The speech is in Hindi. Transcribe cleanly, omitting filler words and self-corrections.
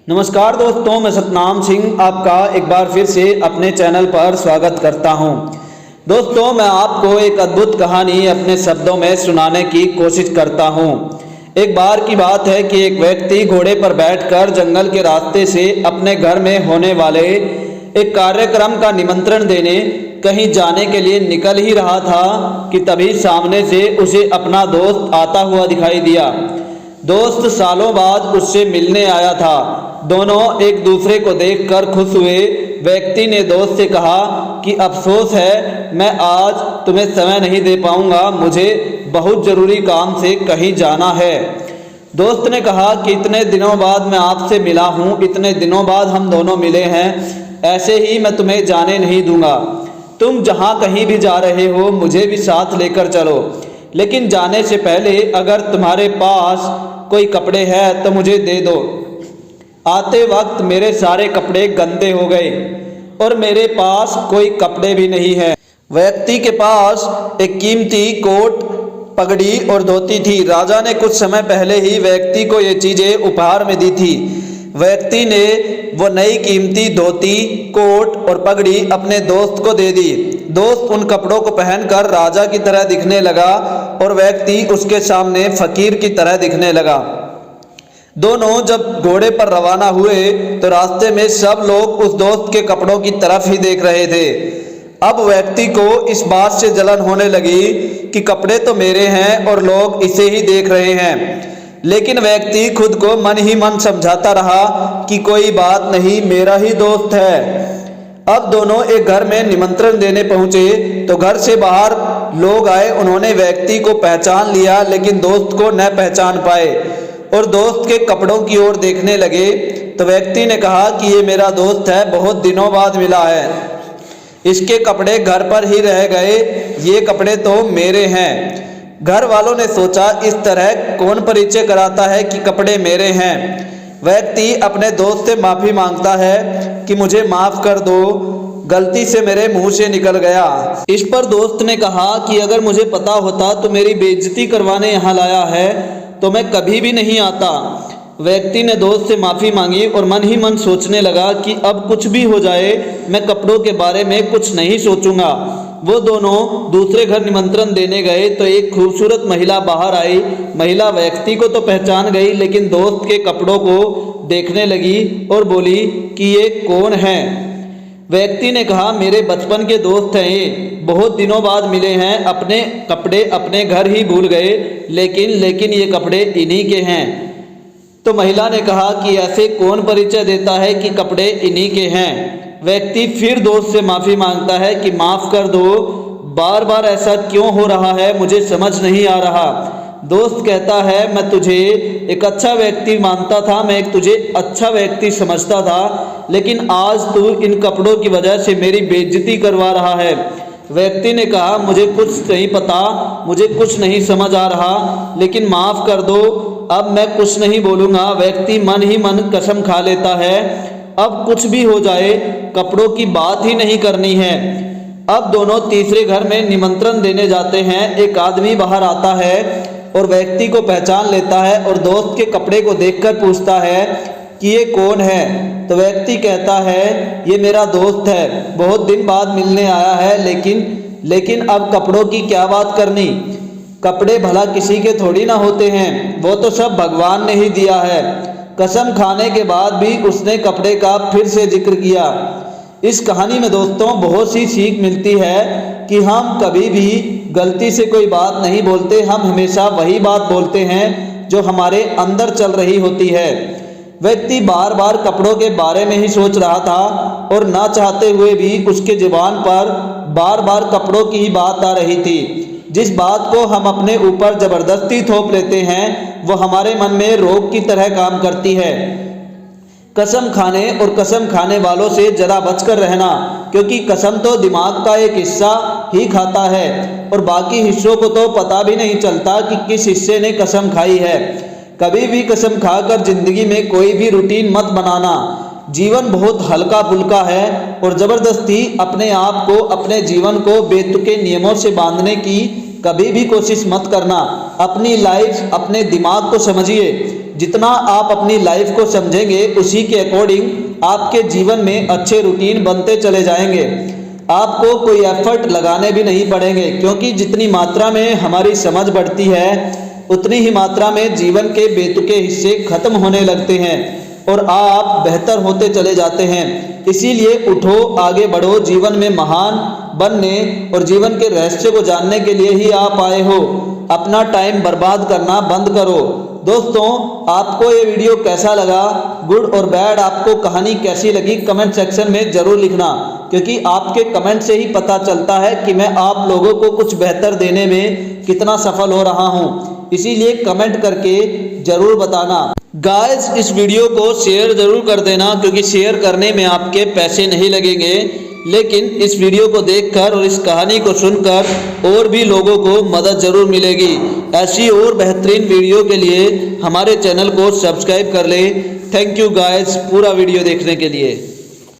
नमस्कार दोस्तों, मैं सतनाम सिंह आपका एक बार फिर से अपने चैनल पर स्वागत करता हूं। दोस्तों, मैं आपको एक अद्भुत कहानी अपने शब्दों में सुनाने की कोशिश करता हूं। एक बार की बात है कि एक व्यक्ति घोड़े पर बैठकर जंगल के रास्ते से अपने घर में होने वाले एक कार्यक्रम का निमंत्रण देने कहीं जाने के लिए निकल ही रहा था कि तभी सामने से उसे अपना दोस्त आता हुआ दिखाई दिया। दोस्त सालों बाद उससे मिलने आया था। दोनों एक दूसरे को देखकर खुश हुए। व्यक्ति ने दोस्त से कहा कि अफसोस है, मैं आज तुम्हें समय नहीं दे पाऊंगा, मुझे बहुत ज़रूरी काम से कहीं जाना है। दोस्त ने कहा कि इतने दिनों बाद मैं आपसे मिला हूँ, इतने दिनों बाद हम दोनों मिले हैं, ऐसे ही मैं तुम्हें जाने नहीं दूंगा। तुम जहाँ कहीं भी जा रहे हो मुझे भी साथ लेकर चलो, लेकिन जाने से पहले अगर तुम्हारे पास कोई कपड़े हैं तो मुझे दे दो। आते वक्त मेरे सारे कपड़े गंदे हो गए और मेरे पास कोई कपड़े भी नहीं है। व्यक्ति के पास एक कीमती कोट, पगड़ी और धोती थी। राजा ने कुछ समय पहले ही व्यक्ति को ये चीज़ें उपहार में दी थी। व्यक्ति ने वो नई कीमती धोती, कोट और पगड़ी अपने दोस्त को दे दी। दोस्त उन कपड़ों को पहनकर राजा की तरह दिखने लगा और व्यक्ति उसके सामने फकीर की तरह दिखने लगा। दोनों जब घोड़े पर रवाना हुए तो रास्ते में सब लोग उस दोस्त के कपड़ों की तरफ ही देख रहे थे। अब व्यक्ति को इस बात से जलन होने लगी कि कपड़े तो मेरे हैं और लोग इसे ही देख रहे हैं। लेकिन व्यक्ति खुद को मन ही मन समझाता रहा कि कोई बात नहीं, मेरा ही दोस्त है। अब दोनों एक घर में निमंत्रण देने पहुंचे तो घर से बाहर लोग आए। उन्होंने व्यक्ति को पहचान लिया लेकिन दोस्त को न पहचान पाए और दोस्त के कपड़ों की ओर देखने लगे। तो व्यक्ति ने कहा कि ये मेरा दोस्त है, बहुत दिनों बाद मिला है, इसके कपड़े घर पर ही रह गए, ये कपड़े तो मेरे हैं। घर वालों ने सोचा, इस तरह कौन परिचय कराता है कि कपड़े मेरे हैं। व्यक्ति अपने दोस्त से माफ़ी मांगता है कि मुझे माफ़ कर दो, गलती से मेरे मुंह से निकल गया। इस पर दोस्त ने कहा कि अगर मुझे पता होता तो मेरी बेइज्जती करवाने यहाँ लाया है तो मैं कभी भी नहीं आता। व्यक्ति ने दोस्त से माफ़ी मांगी और मन ही मन सोचने लगा कि अब कुछ भी हो जाए मैं कपड़ों के बारे में कुछ नहीं सोचूंगा। वो दोनों दूसरे घर निमंत्रण देने गए तो एक खूबसूरत महिला बाहर आई। महिला व्यक्ति को तो पहचान गई लेकिन दोस्त के कपड़ों को देखने लगी और बोली कि ये कौन है। व्यक्ति ने कहा, मेरे बचपन के दोस्त हैं ये, बहुत दिनों बाद मिले हैं, अपने कपड़े अपने घर ही भूल गए, लेकिन ये कपड़े इन्हीं के हैं। तो महिला ने कहा कि ऐसे कौन परिचय देता है कि कपड़े इन्हीं के हैं। व्यक्ति फिर दोस्त से माफ़ी मांगता है कि माफ़ कर दो, बार बार ऐसा क्यों हो रहा है, मुझे समझ नहीं आ रहा। दोस्त कहता है, मैं तुझे एक अच्छा व्यक्ति मानता था, मैं एक तुझे अच्छा व्यक्ति समझता था, लेकिन आज तू इन कपड़ों की वजह से मेरी बेइज्जती करवा रहा है। व्यक्ति ने कहा, मुझे कुछ नहीं पता, मुझे कुछ नहीं समझ आ रहा, लेकिन माफ़ कर दो, अब मैं कुछ नहीं बोलूँगा। व्यक्ति मन ही मन कसम खा लेता है, अब कुछ भी हो जाए कपड़ों की बात ही नहीं करनी है। अब दोनों तीसरे घर में निमंत्रण देने जाते हैं। एक आदमी बाहर आता है और व्यक्ति को पहचान लेता है और दोस्त के कपड़े को देखकर पूछता है कि ये कौन है। तो व्यक्ति कहता है, ये मेरा दोस्त है, बहुत दिन बाद मिलने आया है, लेकिन अब कपड़ों की क्या बात करनी, कपड़े भला किसी के थोड़ी ना होते हैं, वो तो सब भगवान ने ही दिया है। कसम खाने के बाद भी उसने कपड़े का फिर से जिक्र किया। इस कहानी में दोस्तों बहुत सी सीख मिलती है कि हम कभी भी गलती से कोई बात नहीं बोलते, हम हमेशा वही बात बोलते हैं जो हमारे अंदर चल रही होती है। व्यक्ति बार बार कपड़ों के बारे में ही सोच रहा था और ना चाहते हुए भी उसके जुबान पर बार बार कपड़ों की ही बात आ रही थी। जिस बात को हम अपने ऊपर ज़बरदस्ती थोप लेते हैं वो हमारे मन में रोग की तरह काम करती है। कसम खाने और कसम खाने वालों से ज़रा बचकर रहना, क्योंकि कसम तो दिमाग का एक हिस्सा ही खाता है और बाकी हिस्सों को तो पता भी नहीं चलता कि किस हिस्से ने कसम खाई है। कभी भी कसम खाकर ज़िंदगी में कोई भी रूटीन मत बनाना। जीवन बहुत हल्का फुल्का है और ज़बरदस्ती अपने आप को, अपने जीवन को बेतुके नियमों से बांधने की कभी भी कोशिश मत करना। अपनी लाइफ, अपने दिमाग को समझिए। जितना आप अपनी लाइफ को समझेंगे उसी के अकॉर्डिंग आपके जीवन में अच्छे रूटीन बनते चले जाएंगे। आपको कोई एफर्ट लगाने भी नहीं पड़ेंगे, क्योंकि जितनी मात्रा में हमारी समझ बढ़ती है उतनी ही मात्रा में जीवन के बेतुके हिस्से खत्म होने लगते हैं और आप बेहतर होते चले जाते हैं। इसीलिए उठो, आगे बढ़ो, जीवन में महान बनने और जीवन के रहस्य को जानने के लिए ही आप आए हो। अपना टाइम बर्बाद करना बंद करो। दोस्तों, आपको ये वीडियो कैसा लगा, गुड और बैड, आपको कहानी कैसी लगी, कमेंट सेक्शन में ज़रूर लिखना, क्योंकि आपके कमेंट से ही पता चलता है कि मैं आप लोगों को कुछ बेहतर देने में कितना सफल हो रहा हूँ। इसीलिए कमेंट करके ज़रूर बताना। गाइस, इस वीडियो को शेयर ज़रूर कर देना, क्योंकि शेयर करने में आपके पैसे नहीं लगेंगे, लेकिन इस वीडियो को देखकर और इस कहानी को सुनकर और भी लोगों को मदद ज़रूर मिलेगी। ऐसी और बेहतरीन वीडियो के लिए हमारे चैनल को सब्सक्राइब कर लें। थैंक यू गाइस पूरा वीडियो देखने के लिए।